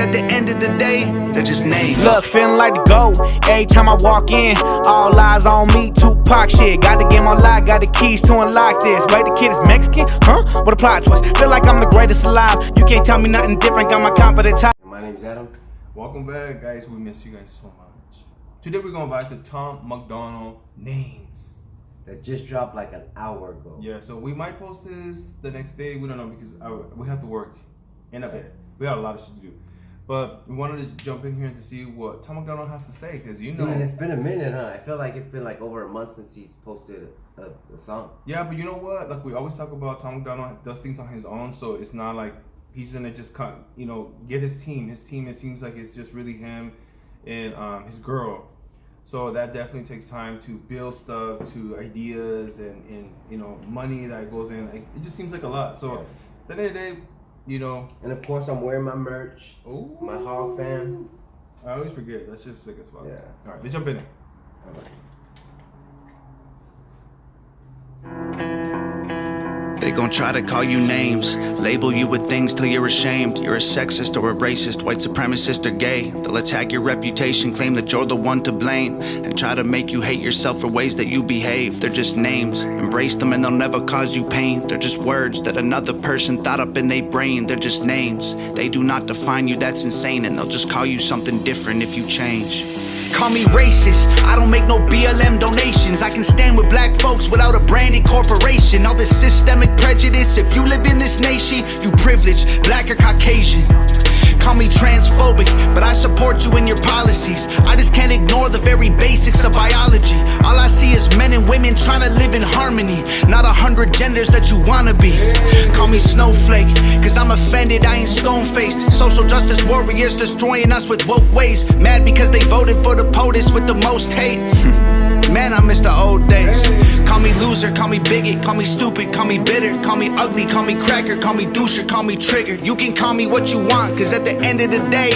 at the end of the day, they're just names. Look, feeling like the GOAT. Every time I walk in, all eyes on me, Tupac shit. Got the game on lock, got the keys to unlock this. Wait, the kid is Mexican? Huh? What a plot twist. Feel like I'm the greatest alive. You can't tell me nothing different, got my confidence high. My name's Adam. Welcome back, guys. We miss you guys so much. Today we're going back to Tom Macdonald names. That just dropped like an hour ago. Yeah, so we might post this the next day. We don't know because we have to work in a bit. We got a lot of shit to do. But we wanted to jump in here to see what Tom Macdonald has to say, because you know. Dude, and it's been a minute, huh? I feel like it's been like over a month since he's posted a song. Yeah, but you know what? Like we always talk about, Tom Macdonald does things on his own, so it's not like he's gonna just get his team. His team, it seems like it's just really him and his girl. So that definitely takes time to build stuff, to ideas and money that goes in. Like, it just seems like a lot. So at the end of the day, And of course, I'm wearing my merch. Ooh. My Hog fan. I always forget. That's just sick as fuck. Yeah. All right, let's jump in it. They gon' try to call you names, label you with things till you're ashamed. You're a sexist or a racist, white supremacist or gay. They'll attack your reputation, claim that you're the one to blame, and try to make you hate yourself for ways that you behave. They're just names, embrace them and they'll never cause you pain. They're just words that another person thought up in their brain. They're just names, they do not define you, that's insane. And they'll just call you something different if you change. Call me racist, I don't make no BLM donations. I can stand with black folks without a branded corporation. All this systemic prejudice, if you live in this nation, you privileged, black or Caucasian. Call me transphobic, but I support you in your policies. I just can't ignore the very basics of biology. All I see is men and women trying to live in harmony, not 100 genders that you wanna be. Call me snowflake, cause I'm offended, I ain't stone-faced. Social justice warriors destroying us with woke ways. Mad because they voted for the POTUS with the most hate. Man, I miss the old days. Call me loser, call me bigot, call me stupid, call me bitter, call me ugly, call me cracker, call me doucher, call me triggered. You can call me what you want, cause at the end of the day,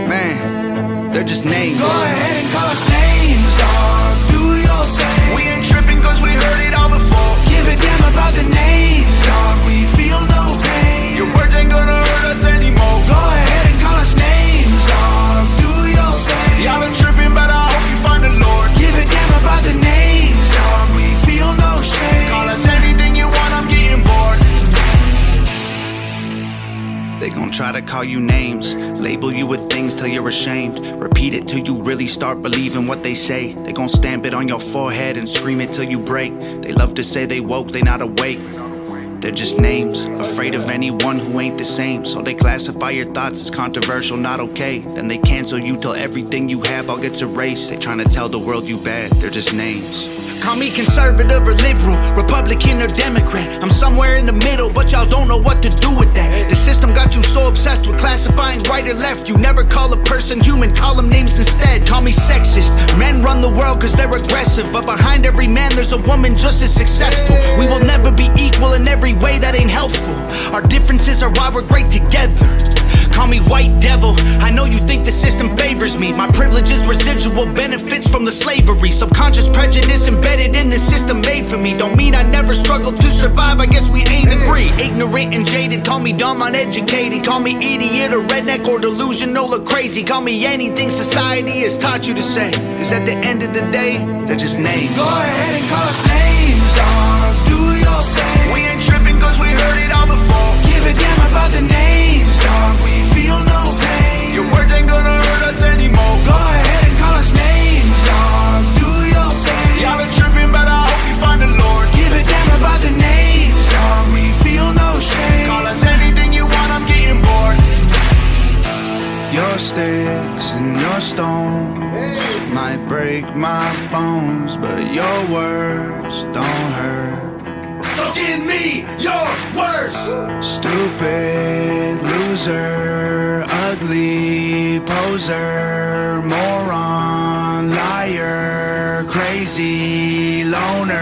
man, they're just names. Go ahead and call us names, dog. Do your thing. We ain't tripping cause we heard it all before. Give a damn about the names, dog. We feel no pain. Your words ain't gonna hurt us anymore. Go ahead and call us names, dog. Do your thing. Y'all are tripping, but I hope you find the Lord. Give a damn about the names, dog. We feel no shame. Call us anything you want, I'm getting bored. They gon' try to call you names, label you with things till you're ashamed. Repeat it till you really start believing what they say. They gon' stamp it on your forehead and scream it till you break. They love to say they woke, they not awake. They're just names, afraid of anyone who ain't the same. So they classify your thoughts as controversial, not okay. Then they cancel you till everything you have all gets erased. They trying to tell the world you bad, they're just names. Call me conservative or liberal, Republican or Democrat. I'm somewhere in the middle, but y'all don't know what to do with that. The system got you so obsessed with classifying right or left. You never call a person human, call them names instead. Call me sexist, men run the world cause they're aggressive. But behind every man there's a woman just as successful. We will never be equal in every way, that ain't helpful. Our differences are why we're great together. Call me white devil, I know you think the system favors me. My privilege is residual benefits from the slavery. Subconscious prejudice embedded in the system made for me. Don't mean I never struggled to survive, I guess we ain't agree. Ignorant and jaded, call me dumb, uneducated. Call me idiot or redneck or delusional or crazy. Call me anything society has taught you to say. Cause at the end of the day, they're just names. Go ahead and call us names, dog. Do your thing. We ain't tripping cause we heard it all before. Give a damn about the names, dog. We feel no pain. Your words ain't gonna hurt us anymore. Go ahead and call us names, dog. Do your thing. Y'all are tripping, but I hope you find the Lord. Give a damn about the names, dog. We feel no shame. Call us anything you want, I'm getting bored. Your sticks and your stones might break my bones, but your words don't hurt. So give me your words. Stupid loser, ugly poser, moron, liar, crazy loner.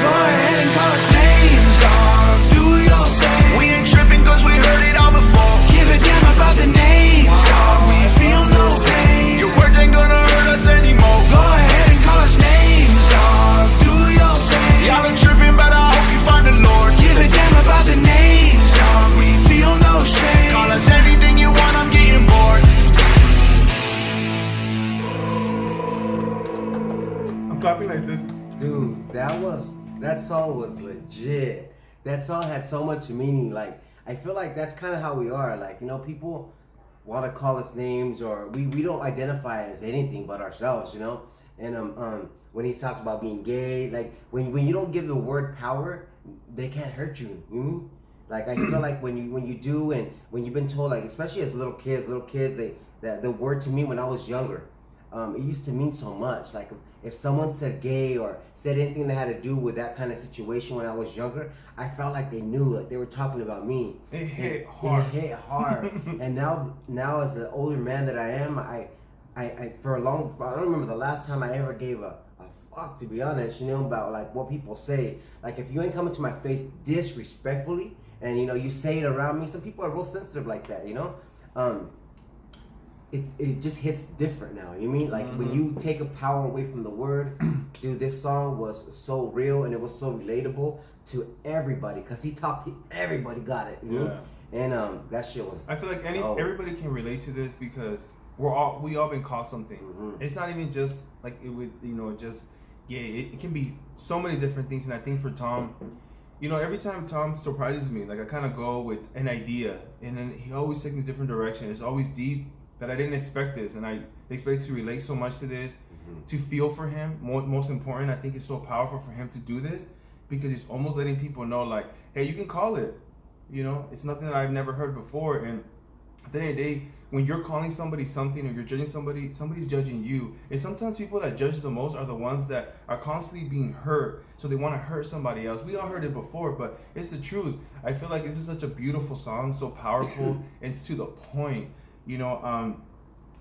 Go ahead and call us names, dog. Do your thing. We ain't tripping cause we heard it all before. Give a damn about the names, dog. We feel no pain. Your words ain't gonna hurt us anymore. Go ahead and call us names, dog. Do your thing. Y'all are tripping, but I hope you find the Lord. Give a damn about the names, dog. We feel no shame. Call us anything you want, I'm getting bored. like this. Dude, that song was legit. That song had so much meaning. Like, I feel like that's kind of how we are. Like, you know, people want to call us names, or we don't identify as anything but ourselves, you know. And when he talks about being gay, like when you don't give the word power, they can't hurt you. You know? Like, I feel like when you do, and when you've been told, like, especially as little kids, that the word to me when I was younger, it used to mean so much. Like, if someone said gay or said anything that had to do with that kind of situation when I was younger, I felt like they knew, like they were talking about me. It hit hard. It hit hard. And now as an older man that I am, I don't remember the last time I ever gave a fuck, to be honest, you know, about like what people say. Like, if you ain't coming to my face disrespectfully, and you know, you say it around me, some people are real sensitive like that, you know. It just hits different now. You mean, like, when you take a power away from the word, dude, this song was so real and it was so relatable to everybody, because everybody got it, you know? And that shit was. I feel like everybody can relate to this, because we all been called something. It's not even just like it would, you know, just it can be so many different things. And I think for Tom, you know, every time Tom surprises me, like I kind of go with an idea, and then he always takes me a different direction. It's always deep, that I didn't expect this, and I expect to relate so much to this, to feel for him. Most important, I think it's so powerful for him to do this, because he's almost letting people know, like, hey, you can call it. You know, it's nothing that I've never heard before. And at the end of the day, when you're calling somebody something, or you're judging somebody, somebody's judging you. And sometimes people that judge the most are the ones that are constantly being hurt, so they want to hurt somebody else. We all heard it before, but it's the truth. I feel like this is such a beautiful song, so powerful and to the point. You know,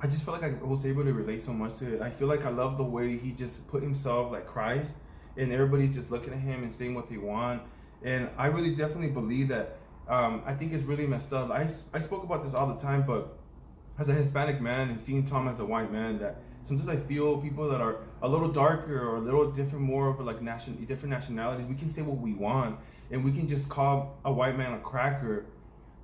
I just feel like I was able to relate so much to it. I feel like I love the way he just put himself like Christ, and everybody's just looking at him and saying what they want. And I really definitely believe that. I think it's really messed up. I spoke about this all the time, but as a Hispanic man and seeing Tom as a white man, that sometimes I feel people that are a little darker or a little different, more of like different nationalities, we can say what we want, and we can just call a white man a cracker,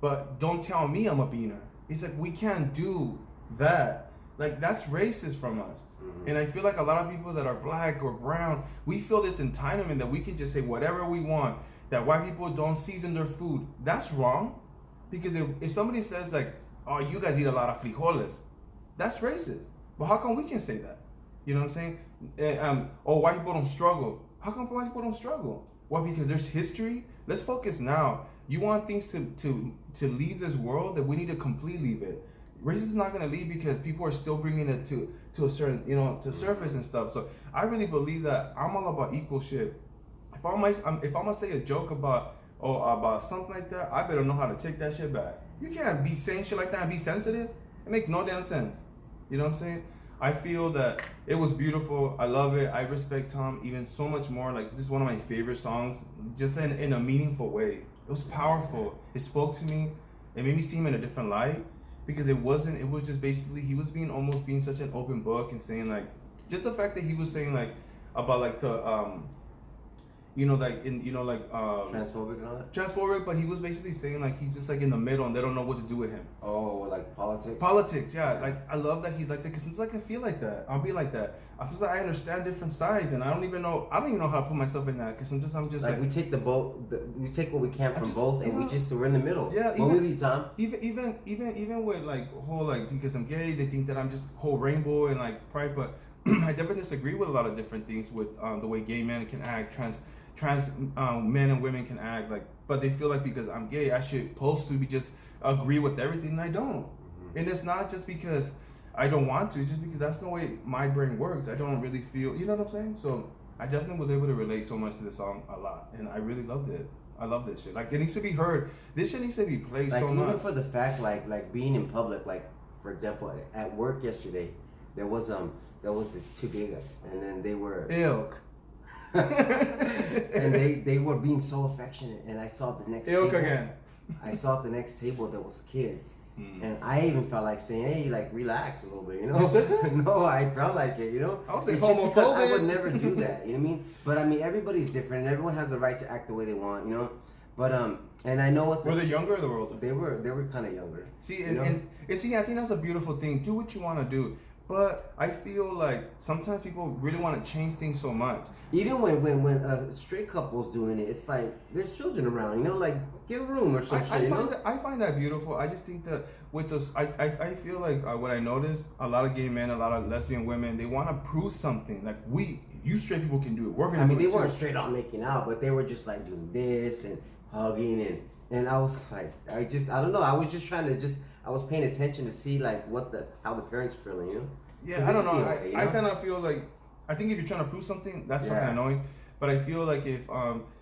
but don't tell me I'm a beaner. It's like, we can't do that. Like, that's racist from us. And I feel like a lot of people that are black or brown, we feel this entitlement that we can just say whatever we want, that white people don't season their food. That's wrong. Because if somebody says like, oh, you guys eat a lot of frijoles, that's racist. But how come we can say that? You know what I'm saying? Oh, white people don't struggle. How come white people don't struggle? Well, because there's history. Let's focus now. You want things to leave this world, that we need to completely leave it. Racism is not going to leave, because people are still bringing it to a certain, you know, to surface and stuff. So I really believe that I'm all about equal shit. If I'm gonna say a joke about something like that, I better know how to take that shit back. You can't be saying shit like that and be sensitive. It makes no damn sense. You know what I'm saying? I feel that it was beautiful. I love it. I respect Tom even so much more. Like, this is one of my favorite songs, just in a meaningful way. It was powerful. It spoke to me. It made me see him in a different light, because it was just basically, he was almost being such an open book, and saying like, just the fact that he was saying like about like the transphobic and all that? Transphobic, but he was basically saying like, he's just like in the middle and they don't know what to do with him. Oh, like politics? Politics, yeah. Like, I love that he's like that, because sometimes I can feel like that. I'll be like that. I understand different sides, and I don't even know how to put myself in that, because sometimes I'm just like, we take we take what we can from both, and we're in the middle. Yeah, what with you, Tom? Even with like whole, like, because I'm gay, they think that I'm just whole rainbow and like pride, but I definitely disagree with a lot of different things with the way gay men can act, trans men and women can act, like, but they feel like because I'm gay, I should supposed to be just agree with everything, and I don't. And it's not just because I don't want to, just because that's the way my brain works. I don't really feel, you know what I'm saying? So I definitely was able to relate so much to the song a lot, and I really loved it. I love this shit. Like, it needs to be heard. This shit needs to be played like, so much. Even for the fact, like being in public, like, for example, at work yesterday, there was this two gay guys, and then they were ilk. And they were being so affectionate, and I saw the next ilk table. Again. I saw at the next table there was kids. And I even felt like saying, hey, like, relax a little bit, you know? You said that? No, I felt like it, you know? I was saying just because homophobic. I would never do that, you know what I mean? But I mean, everybody's different, and everyone has the right to act the way they want, you know? But and I know were they younger or the older? They were kind of younger. See, and see, I think that's a beautiful thing. Do what you want to do. But I feel like sometimes people really want to change things so much. Even when straight couples doing it, it's like there's children around, you know, like give a room or some shit, you know? I find that beautiful. I just think that with those, I feel like what I noticed, a lot of gay men, a lot of lesbian women, they want to prove something. Like you straight people can do it. We're gonna. I mean, do it they weren't too. straight on making out, but they were just like doing this and hugging and I was like, I don't know. I was just trying to I was paying attention to see like how the parents are feeling, you know? Yeah, I don't know. Okay, you know? I kind of feel like, I think if you're trying to prove something, that's fucking annoying. But I feel like if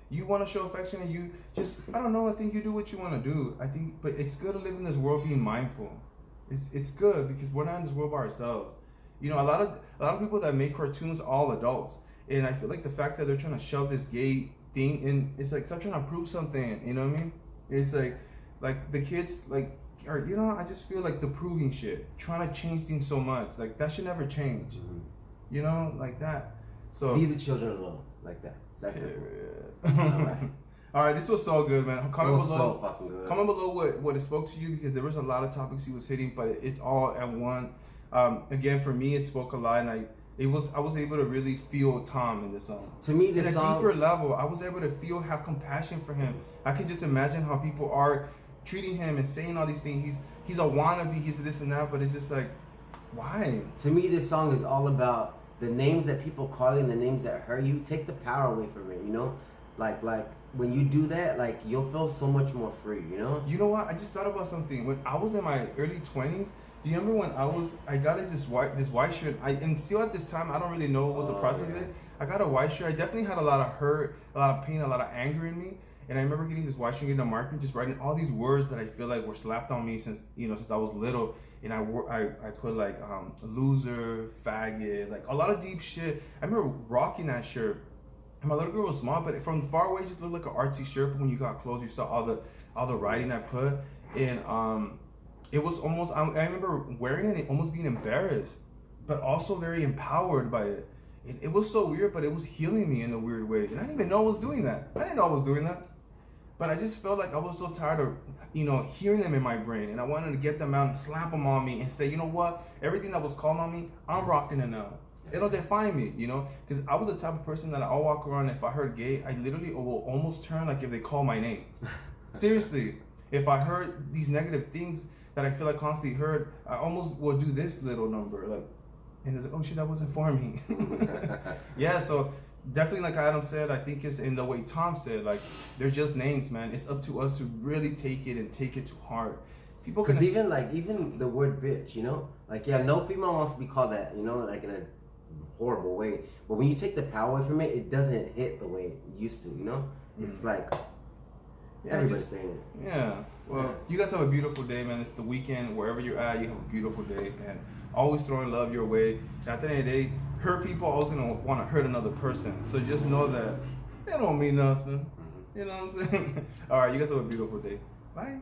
you want to show affection and you just, I don't know, I think you do what you want to do. I think, but it's good to live in this world being mindful. It's good because we're not in this world by ourselves. You know, a lot of people that make cartoons are all adults, and I feel like the fact that they're trying to shove this gay thing in, it's like stop trying to prove something. You know what I mean? It's like the kids like. Or, you know, I just feel like the proving shit, trying to change things so much, like that should never change. Mm-hmm. You know, like that. So leave the children alone, like that. That's it. All right, this was so good, man. Comment below, so fucking good. Comment below what it spoke to you, because there was a lot of topics he was hitting, but it's all at one. Again, for me, it spoke a lot, and I was able to really feel Tom in this song. To me, this at song, a deeper level, I was able to have compassion for him. I can just imagine how people are treating him and saying all these things. He's a wannabe, he's this and that, but it's just like, why? To me, this song is all about the names that people call you and the names that hurt you. Take the power away from it, you know? Like when you do that, like you'll feel so much more free, you know? You know what? I just thought about something. When I was in my early 20s, do you remember when I got this white shirt? And still at this time, I don't really know what the process of it. I got a white shirt. I definitely had a lot of hurt, a lot of pain, a lot of anger in me. And I remember getting this white shirt, getting a marker, just writing all these words that I feel like were slapped on me since I was little. And I put like loser, faggot, like a lot of deep shit. I remember rocking that shirt. And my little girl was small, but from far away, it just looked like an artsy shirt. But when you got close, you saw all the writing I put. And it was almost, I remember wearing it and almost being embarrassed, but also very empowered by it. It was so weird, but it was healing me in a weird way. And I didn't even know I was doing that. I didn't know I was doing that. But I just felt like I was so tired of, hearing them in my brain. And I wanted to get them out and slap them on me and say, you know what? Everything that was called on me, I'm rocking it now. It'll define me, Because I was the type of person that I'll walk around, if I heard gay, I literally will almost turn like if they call my name. Seriously. If I heard these negative things that I feel like constantly heard, I almost will do this little number. And it's like, oh shit, that wasn't for me. Yeah, so definitely like Adam said, I think it's in the way Tom said, like, they're just names, man. It's up to us to really take it to heart. People Because even the word bitch, like, yeah, no female wants to be called that, like in a horrible way. But when you take the power away from it, it doesn't hit the way it used to, It's like everybody's saying it. Yeah. Well, you guys have a beautiful day, man. It's the weekend. Wherever you're at, you have a beautiful day, and always throwing love your way. And at the end of the day, hurt people always gonna want to hurt another person. So just know that they don't mean nothing. You know what I'm saying? All right, you guys have a beautiful day. Bye.